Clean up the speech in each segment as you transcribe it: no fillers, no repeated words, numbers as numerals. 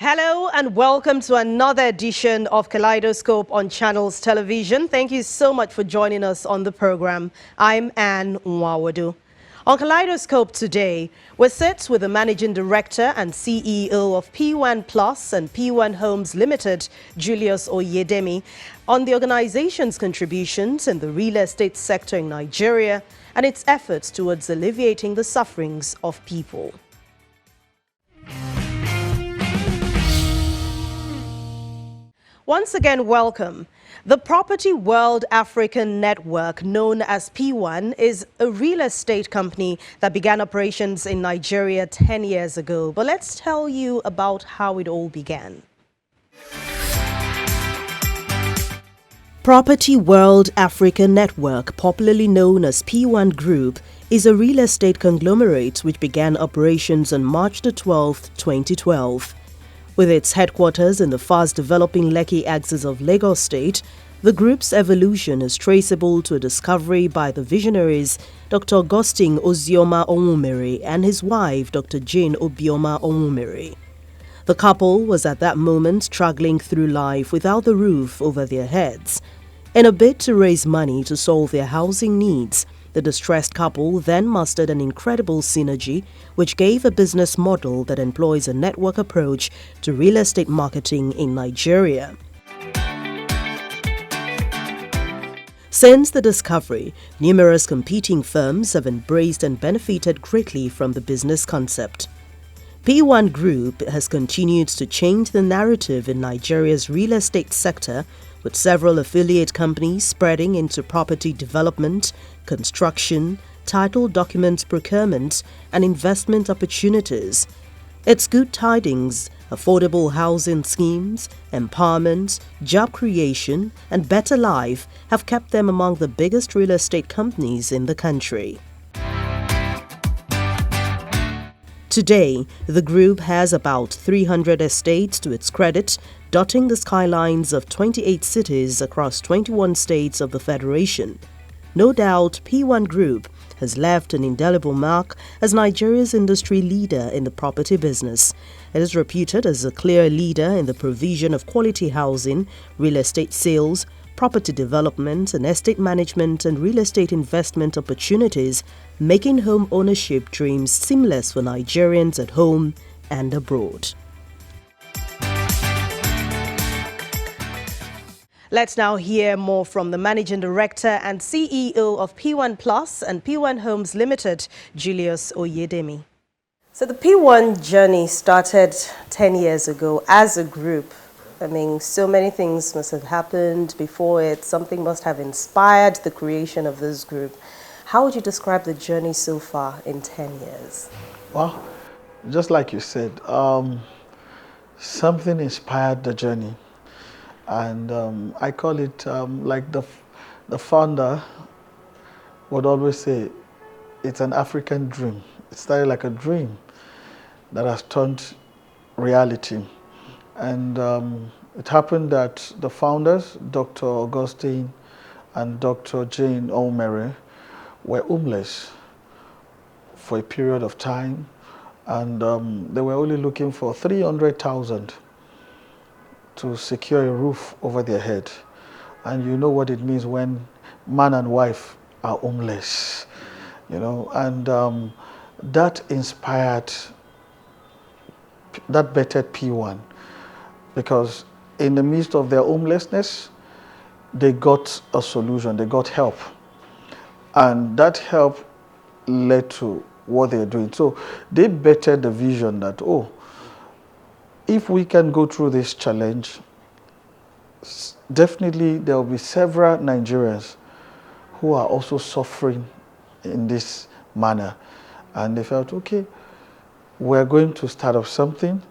Hello and welcome to another edition of Kaleidoscope on Channels Television. Thank you so much for joining us on the program. I'm Anne Nwawadu. On Kaleidoscope today, we sit with the Managing Director and CEO of PWAN Plus and PWAN Homes Limited, Julius Oyedemi, on the organization's contributions in the real estate sector in Nigeria and its efforts towards alleviating the sufferings of people. Once again, welcome. The Property World African Network, known as PWAN, is a real estate company that began operations in Nigeria 10 years ago. But let's tell you about how it all began. Property World African Network, popularly known as PWAN Group, is a real estate conglomerate which began operations on March the 12th, 2012. With its headquarters in the fast-developing Lekki axis of Lagos State, the group's evolution is traceable to a discovery by the visionaries Dr. Augustine Ozioma Onwumere and his wife Dr. Jane Obioma Onwumere. The couple was at that moment struggling through life without the roof over their heads. In a bid to raise money to solve their housing needs, the distressed couple then mastered an incredible synergy which gave a business model that employs a network approach to real estate marketing in Nigeria. Since the discovery, numerous competing firms have embraced and benefited greatly from the business concept. PWAN Group has continued to change the narrative in Nigeria's real estate sector, with several affiliate companies spreading into property development, construction, title document procurement, and investment opportunities. Its good tidings, affordable housing schemes, empowerment, job creation, and better life have kept them among the biggest real estate companies in the country. Today, the group has about 300 estates to its credit, dotting the skylines of 28 cities across 21 states of the Federation. No doubt, PWAN Group has left an indelible mark as Nigeria's industry leader in the property business. It is reputed as a clear leader in the provision of quality housing, real estate sales, property development and estate management and real estate investment opportunities, making home ownership dreams seamless for Nigerians at home and abroad. Let's now hear more from the Managing Director and CEO of PWAN Plus and PWAN Homes Limited, Julius Oyedemi. So the PWAN Journey started 10 years ago as a group. I mean, so many things must have happened before it. Something must have inspired the creation of this group. How would you describe the journey so far in 10 years? Well, just like you said, something inspired the journey. And I call it like the founder would always say, it's an African dream. It started like a dream that has turned reality. And it happened that the founders, Dr. Augustine and Dr. Jane Onwumere, were homeless for a period of time. And they were only looking for 300,000 to secure a roof over their head. And you know what it means when man and wife are homeless, you know, and that inspired, that bettered PWAN, because in the midst of their homelessness, they got a solution, they got help. And that help led to what they're doing. So they bettered the vision that, oh, if we can go through this challenge, definitely there will be several Nigerians who are also suffering in this manner. And they felt, okay, we're going to start up something.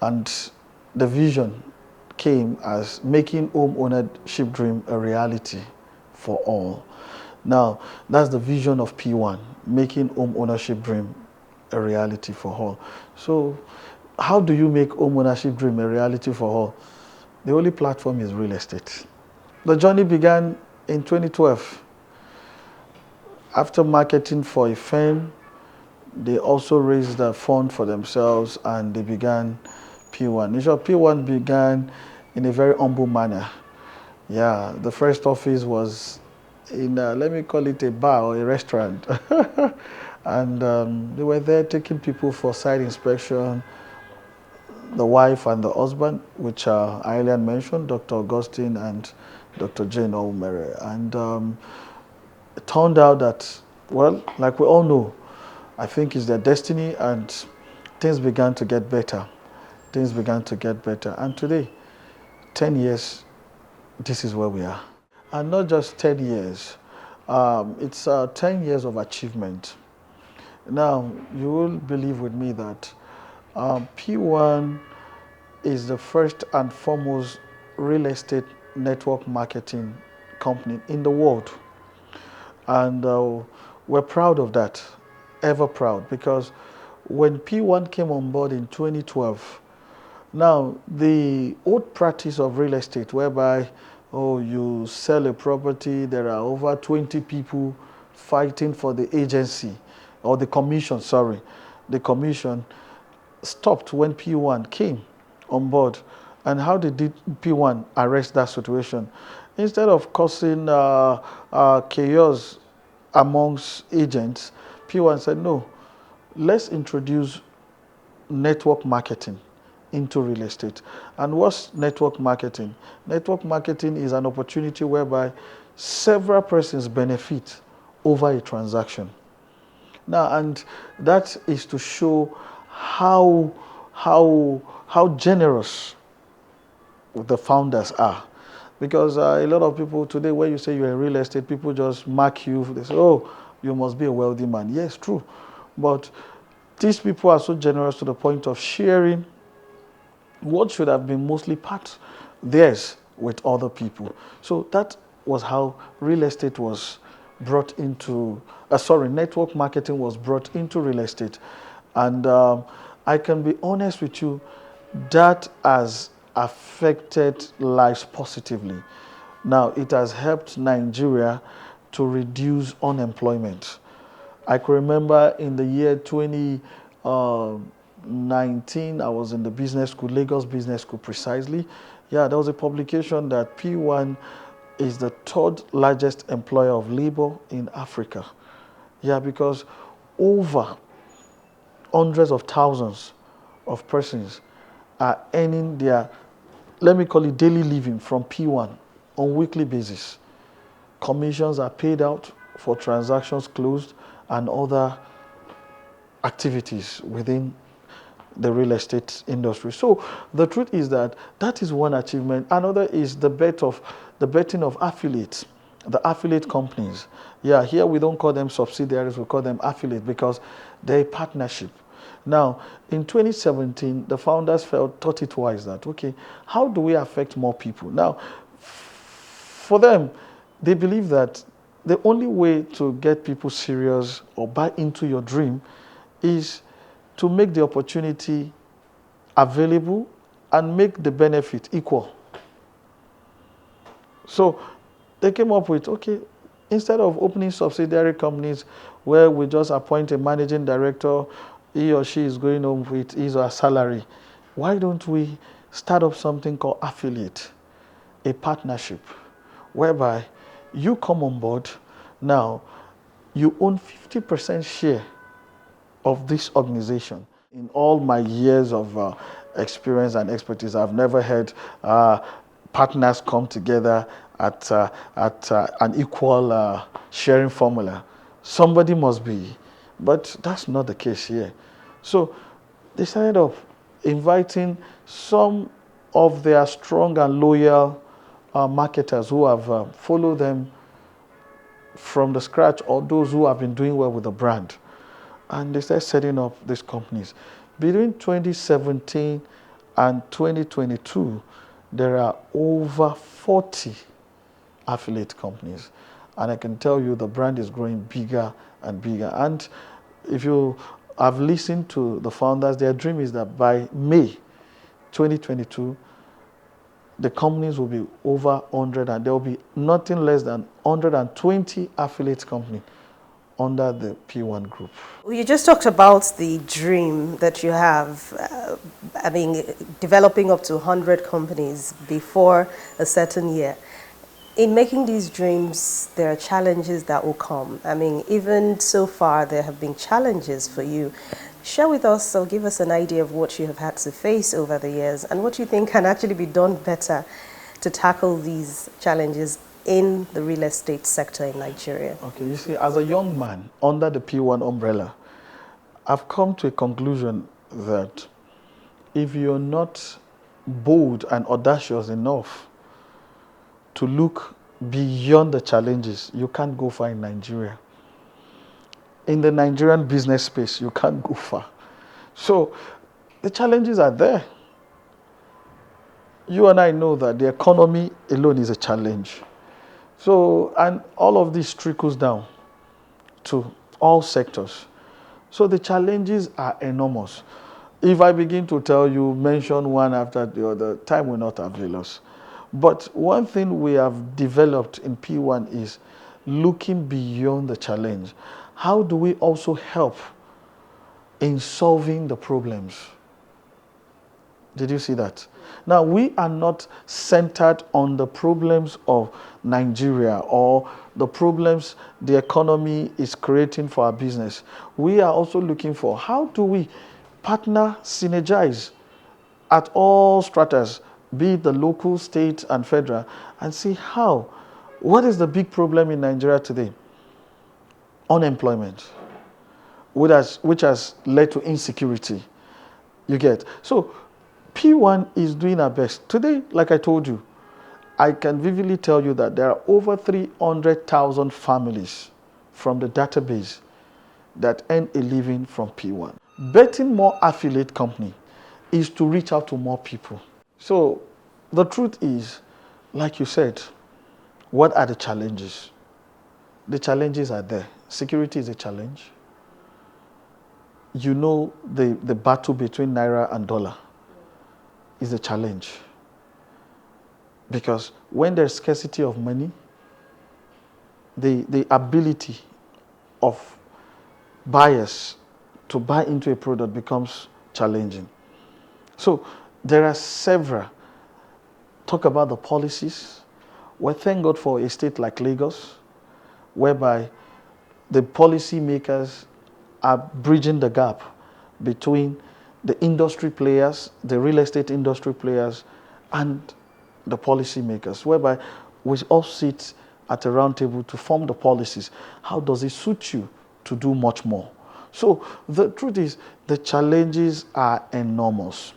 And the vision came as making home ownership dream a reality for all. Now, that's the vision of PWAN, making home ownership dream a reality for all. So, how do you make home ownership dream a reality for all? The only platform is real estate. The journey began in 2012. After marketing for a firm, they also raised a fund for themselves and they began PWAN. In short, PWAN began in a very humble manner. Yeah, the first office was in, let me call it a bar or a restaurant. And they were there taking people for site inspection, the wife and the husband, which I earlier mentioned, Dr. Augustine and Dr. Jane Olmere. And it turned out that, well, like we all know, I think it's their destiny, and things began to get better. Things began to get better. And today, 10 years, this is where we are. And not just 10 years, it's 10 years of achievement. Now, you will believe with me that PWAN is the first and foremost real estate network marketing company in the world. And we're proud of that, ever proud, because when PWAN came on board in 2012, now the old practice of real estate whereby, oh, you sell a property, there are over 20 people fighting for the agency, or the commission, sorry, the commission stopped when PWAN came on board. And how did PWAN arrest that situation? Instead of causing chaos amongst agents, PWAN said, no, let's introduce network marketing into real estate. And what's network marketing? Network marketing is an opportunity whereby several persons benefit over a transaction. Now, and that is to show how generous the founders are. Because a lot of people today, when you say you're in real estate, people just mark you. They say, oh, you must be a wealthy man. Yes, true. But these people are so generous to the point of sharing what should have been mostly part theirs with other people. So that was how real estate was brought into, network marketing was brought into real estate. And I can be honest with you, that has affected lives positively. Now, it has helped Nigeria to reduce unemployment. I can remember in the year 2019, I was in the business school, Lagos Business School precisely. Yeah, there was a publication that PWAN is the third largest employer of labor in Africa. Yeah, because over hundreds of thousands of persons are earning their, let me call it, daily living from PWAN on weekly basis. Commissions are paid out for transactions closed and other activities within the real estate industry. So the truth is that that is one achievement. Another is the betting of affiliates, the affiliate companies. Yeah, here we don't call them subsidiaries, we call them affiliates because they're a partnership. Now, in 2017, the founders thought it wise that, okay, how do we affect more people? Now, for them, they believe that the only way to get people serious or buy into your dream is to make the opportunity available and make the benefit equal. So they came up with, okay, instead of opening subsidiary companies where we just appoint a managing director, he or she is going home with his or her salary, why don't we start up something called affiliate, a partnership, whereby you come on board, now you own 50% share of this organization. In all my years of experience and expertise, I've never heard partners come together at an equal sharing formula. Somebody must be, but that's not the case here. So they started off inviting some of their strong and loyal marketers who have followed them from the scratch, or those who have been doing well with the brand. And they started setting up these companies. Between 2017 and 2022, there are over 40 affiliate companies. And I can tell you the brand is growing bigger and bigger. And if you have listened to the founders, their dream is that by May 2022, the companies will be over 100, and there will be nothing less than 120 affiliate companies under the PWAN Group. You just talked about the dream that you have, developing up to 100 companies before a certain year. In making these dreams, there are challenges that will come. Even so far, there have been challenges for you. Share with us or give us an idea of what you have had to face over the years and what you think can actually be done better to tackle these challenges in the real estate sector in Nigeria. Okay, you see, as a young man under the PWAN umbrella, I've come to a conclusion that if you're not bold and audacious enough to look beyond the challenges, you can't go far in Nigeria. In the Nigerian business space, you can't go far. So the challenges are there. You and I know that the economy alone is a challenge. So, and all of this trickles down to all sectors. So the challenges are enormous. If I begin to tell you, mention one after the other, time will not avail us. But one thing we have developed in PWAN is looking beyond the challenge. How do we also help in solving the problems? Did you see that? Now, we are not centered on the problems of Nigeria or the problems the economy is creating for our business. We are also looking for how do we partner, synergize at all stratas, be it the local, state, and federal, and see how, what is the big problem in Nigeria today? Unemployment, which has led to insecurity. You get? So PWAN is doing our best. Today, like I told you, I can vividly tell you that there are over 300,000 families from the database that earn a living from PWAN. Betting more affiliate company is to reach out to more people. So the truth is, like you said, what are the challenges? The challenges are there. Security is a challenge. You know, the battle between Naira and dollar is a challenge. Because when there's scarcity of money, the ability of buyers to buy into a product becomes challenging. So there are several. Talk about the policies. Well, thank God for a state like Lagos, whereby the policy makers are bridging the gap between the industry players, the real estate industry players, and the policy makers, whereby we all sit at a round table to form the policies. How does it suit you to do much more? So the truth is, the challenges are enormous.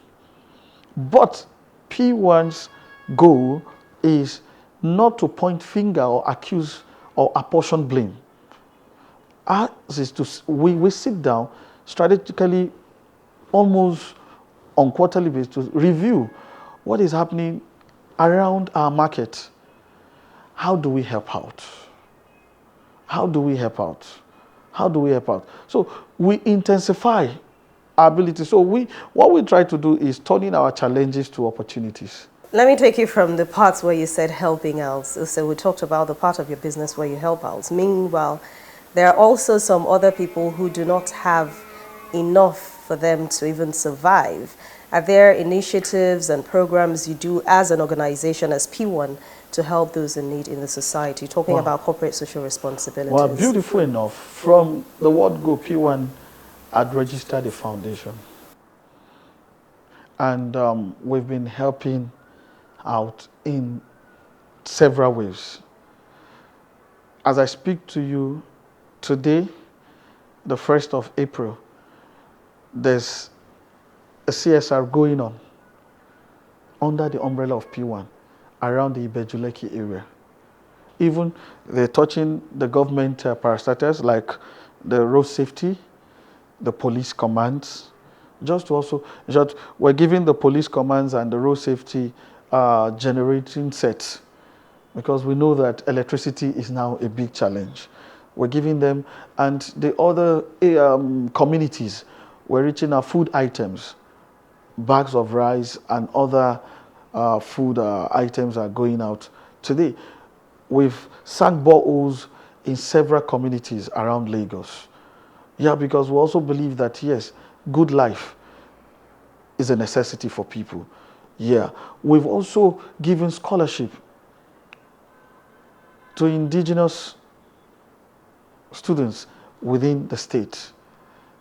But PWAN's goal is not to point finger or accuse or apportion blame. Ours is to, we sit down strategically, almost on quarterly basis, to review what is happening around our market. How do we help out? How do we help out? How do we help out? So we intensify our ability. So what we try to do is turning our challenges to opportunities. Let me take you from the parts where you said helping out. So we talked about the part of your business where you help out. Meanwhile, there are also some other people who do not have enough for them to even survive. Are there initiatives and programs you do as an organization, as PWAN, to help those in need in the society? Talking about corporate social responsibilities. Well, beautiful enough. From the word go, PWAN had registered a foundation. And we've been helping out in several ways. As I speak to you today, the 1st of April, there's a CSR going on under the umbrella of PWAN around the Ibejuleki area. Even they're touching the government parastatals like the road safety, the police commands, just to also, we're giving the police commands and the road safety generating sets, because we know that electricity is now a big challenge. We're giving them, and the other communities, we're reaching out food items, bags of rice and other food items are going out today. We've sunk boreholes in several communities around Lagos. Yeah, because we also believe that, yes, good life is a necessity for people. Yeah, we've also given scholarship to indigenous students within the state.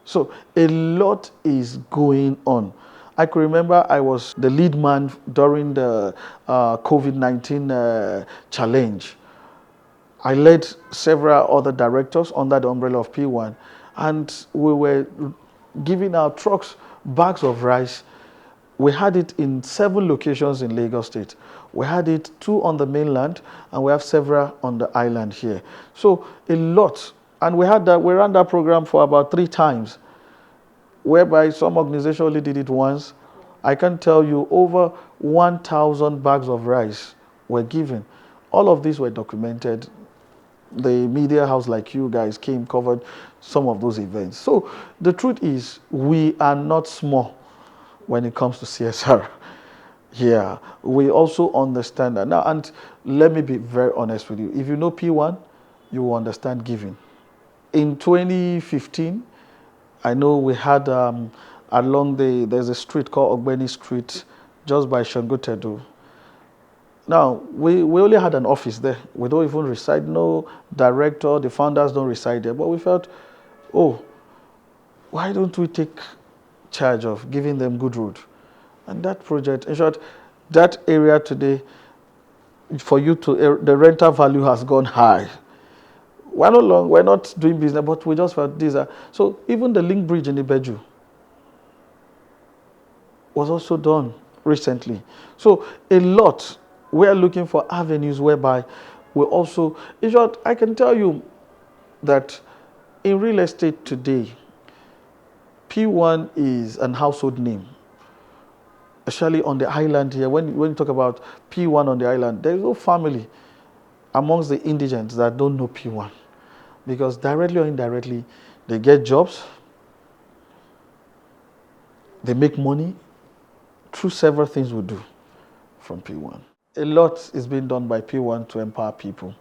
So a lot is going on. I could remember I was the lead man during the COVID-19 challenge. I led several other directors under the umbrella of PWAN, and we were giving our trucks bags of rice. We had it in 7 locations in Lagos State. We had it 2 on the mainland, and we have several on the island here. So a lot. And we ran that program for about 3 times, whereby some organization only did it once. I can tell you over 1,000 bags of rice were given. All of these were documented. The media house like you guys came, covered some of those events. So the truth is, we are not small when it comes to CSR. Yeah, we also understand that. Now, and let me be very honest with you. If you know PWAN, you will understand giving. In 2015, I know we had there's a street called Ogbeni Street, just by Shangotedo. Now, we only had an office there. We don't even reside, no director, the founders don't reside there. But we felt, oh, why don't we take charge of giving them good road? And that project, in short, that area today, for you to, the rental value has gone high. We're not doing business, but we just felt these are. So even the link bridge in Ibeju was also done recently. So a lot. We are looking for avenues whereby we also, in short, I can tell you that in real estate today, PWAN is an household name, especially on the island here. When you talk about PWAN on the island, there is no family amongst the indigents that don't know PWAN, because directly or indirectly, they get jobs, they make money through several things we do from PWAN. A lot is being done by PWAN to empower people.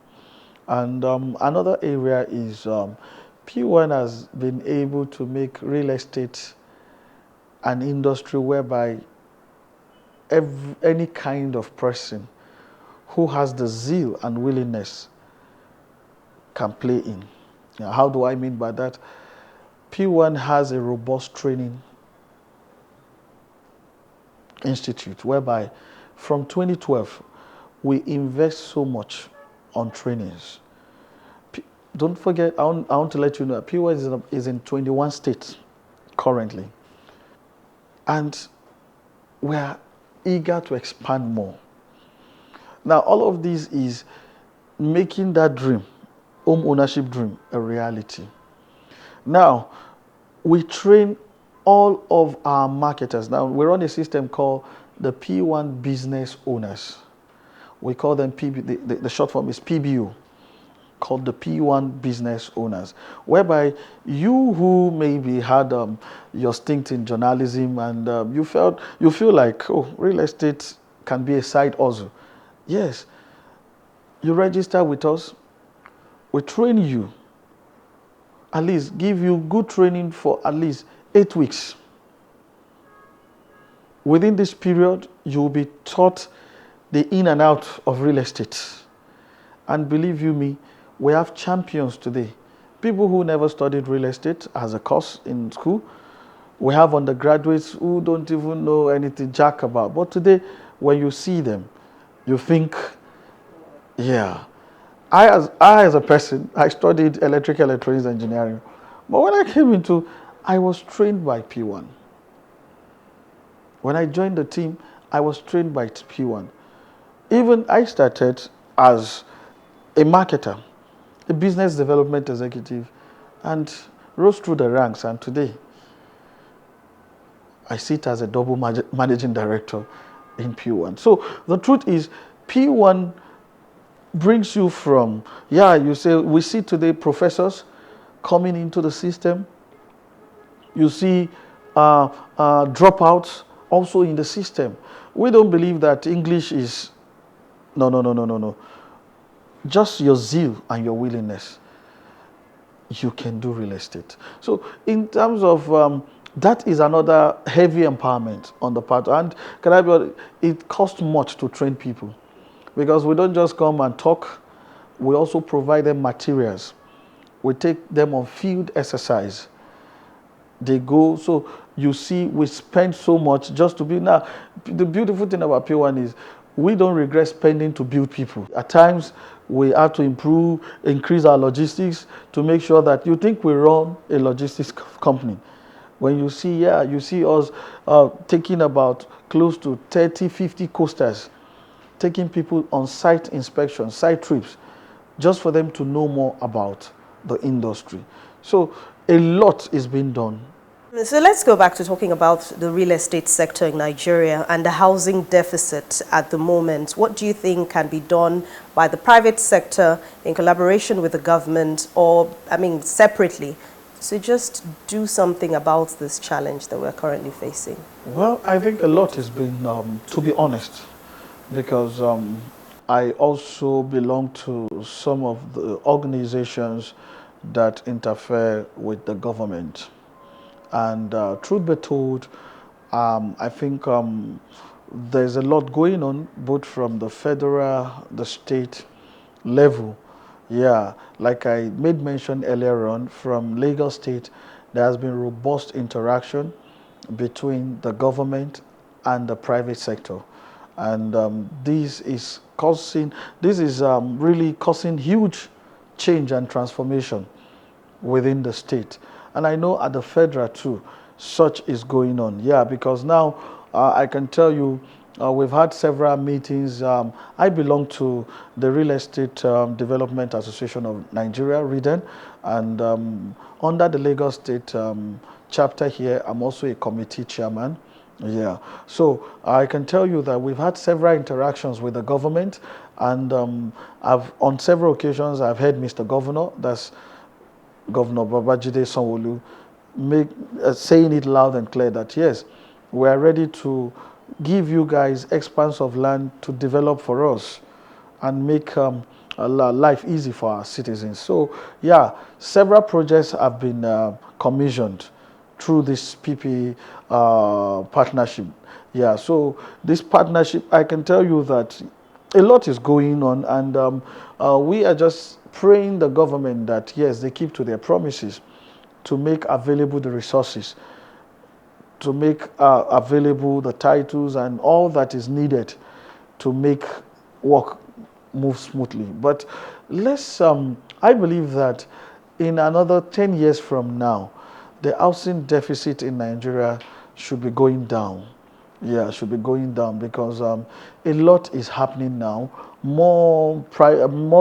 And another area is PWAN has been able to make real estate an industry whereby any kind of person who has the zeal and willingness can play in. Now, how do I mean by that? PWAN has a robust training institute whereby from 2012 we invest so much on trainings. Don't forget, I want to let you know, PWAN is in 21 states currently, and we are eager to expand more. Now, all of this is making that dream, home ownership dream, a reality. Now, we train all of our marketers. Now, we run a system called the PWAN Business Owners. We call them the short form is PBO, called the PWAN Business Owners, whereby you who maybe had your stint in journalism and you feel like, oh, real estate can be a side hustle. Yes, you register with us, we train you, at least give you good training for at least 8 weeks. Within this period, you will be taught the in and out of real estate. And believe you me, we have champions today. People who never studied real estate as a course in school. We have undergraduates who don't even know anything jack about. But today, when you see them, you think, yeah. I as a person, I studied electrical electronics engineering. But when I was trained by PWAN. When I joined the team, I was trained by PWAN. Even I started as a marketer, a business development executive, and rose through the ranks. And today, I sit as a double managing director in PWAN. So the truth is, PWAN brings you from, you say, we see today professors coming into the system. You see dropouts also in the system. We don't believe that English is, no. Just your zeal and your willingness. you can do real estate. So in terms of that is another heavy empowerment on the part. And can I be honest, it costs much to train people because we don't just come and talk. We also provide them materials. We take them on field exercise. They go, so you see, we spend so much just to build. Now, the beautiful thing about P1 is we don't regret spending to build people. At times, we have to improve, increase our logistics to make sure that you think we run a logistics company. When you see, yeah, you see us taking about close to 30, 50 coasters, taking people on site inspections, site trips, just for them to know more about the industry. So a lot is being done. So let's go back to talking about the real estate sector in Nigeria and the housing deficit at the moment. What do you think can be done by the private sector in collaboration with the government or, separately, to just do something about this challenge that we're currently facing? Well, I think a lot has been, to be honest, because I also belong to some of the organizations that interfere with the government. And truth be told, I think there's a lot going on, both from the federal, the state level. Yeah, like I made mention earlier on, from Lagos State, there has been robust interaction between the government and the private sector. And this is really causing huge change and transformation within the state. And I know at the federal too, such is going on. Yeah, because now I can tell you, we've had several meetings. I belong to the Real Estate Development Association of Nigeria, REDEN, and under the Lagos State chapter here, I'm also a committee chairman. Yeah, so I can tell you that we've had several interactions with the government, and on several occasions I've heard Mr. Governor, that's Governor Babajide Sanwo-Olu, saying it loud and clear that yes, we are ready to give you guys expanse of land to develop for us and make life easy for our citizens. So yeah, several projects have been commissioned through this PP partnership. Yeah, so this partnership, I can tell you that a lot is going on, and we are just praying the government that yes, they keep to their promises to make available the resources, to make available the titles and all that is needed to make work move smoothly. But I believe that in another 10 years from now, the housing deficit in Nigeria should be going down. Yeah, should be going down because a lot is happening now. More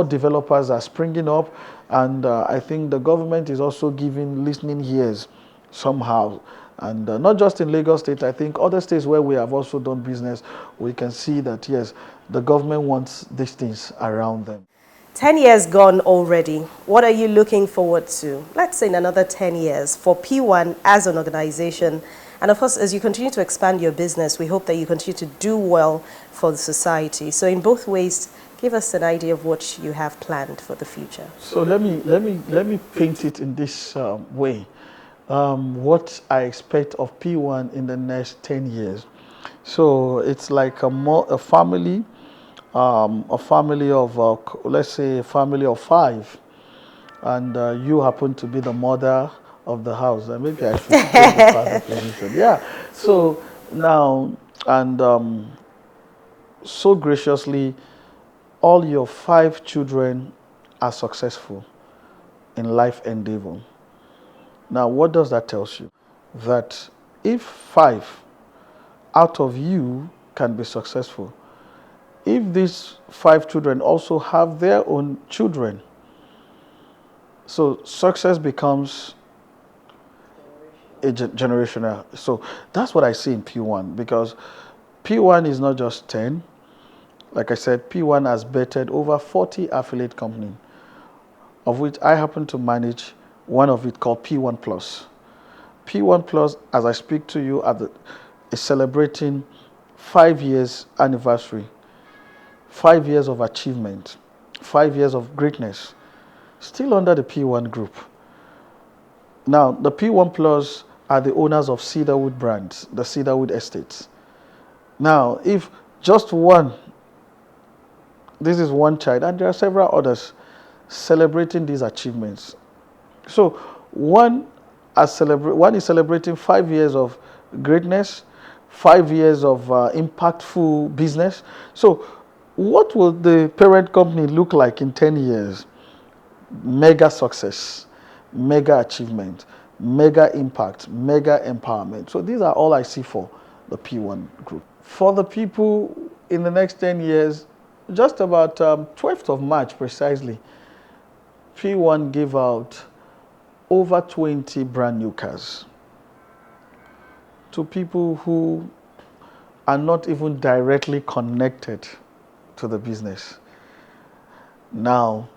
developers are springing up, and I think the government is also giving listening ears somehow. And not just in Lagos State, I think other states where we have also done business, we can see that yes, the government wants these things around them. 10 years gone already. What are you looking forward to, let's say in another 10 years, for P1 as an organization? And of course, as you continue to expand your business, we hope that you continue to do well for the society. So in both ways, give us an idea of what you have planned for the future. So let me paint it in this way. What I expect of P1 in the next 10 years. So it's like a family of, let's say, a family of 5, and you happen to be the mother of the house. And maybe I should take the father position. Yeah. So now, and so graciously, all your 5 children are successful in life endeavor. Now, what does that tell you? That if 5 out of you can be successful, if these 5 children also have their own children, so success becomes a generational. So that's what I see in P1, because P1 is not just 10. Like I said, P1 has bettered over 40 affiliate companies, of which I happen to manage one of it called P1 Plus. P1 Plus, as I speak to you, is celebrating 5 years anniversary, 5 years of achievement, 5 years of greatness, still under the P1 Group. Now, the P1 Plus are the owners of Cedarwood brands, the Cedarwood Estates. Now, if just one, this is one child, and there are several others celebrating these achievements. So, one is celebrating 5 years of greatness, 5 years of impactful business. So, what will the parent company look like in 10 years? Mega success, mega achievement, mega impact, mega empowerment. So these are all I see for the P1 Group. For the people in the next 10 years, just about 12th of March precisely, P1 gave out over 20 brand new cars to people who are not even directly connected to the business. Now,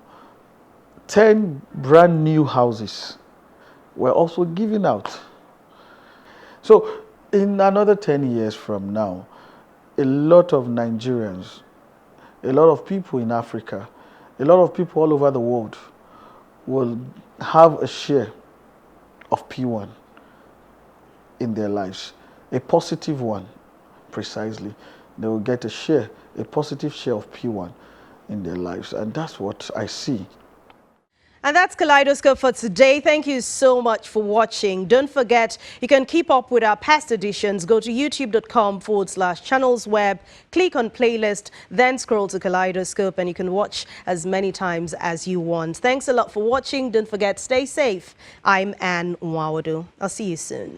10 brand new houses were also given out. So in another 10 years from now, a lot of Nigerians, a lot of people in Africa, a lot of people all over the world will have a share of P1 in their lives, a positive one, precisely. They will get a positive share of P1 in their lives, and that's what I see. And that's Kaleidoscope for today. Thank you so much for watching. Don't forget, you can keep up with our past editions. Go to youtube.com/channelsweb, click on playlist, then scroll to Kaleidoscope, and you can watch as many times as you want. Thanks a lot for watching. Don't forget, stay safe. I'm Anne Nwawadu. I'll see you soon.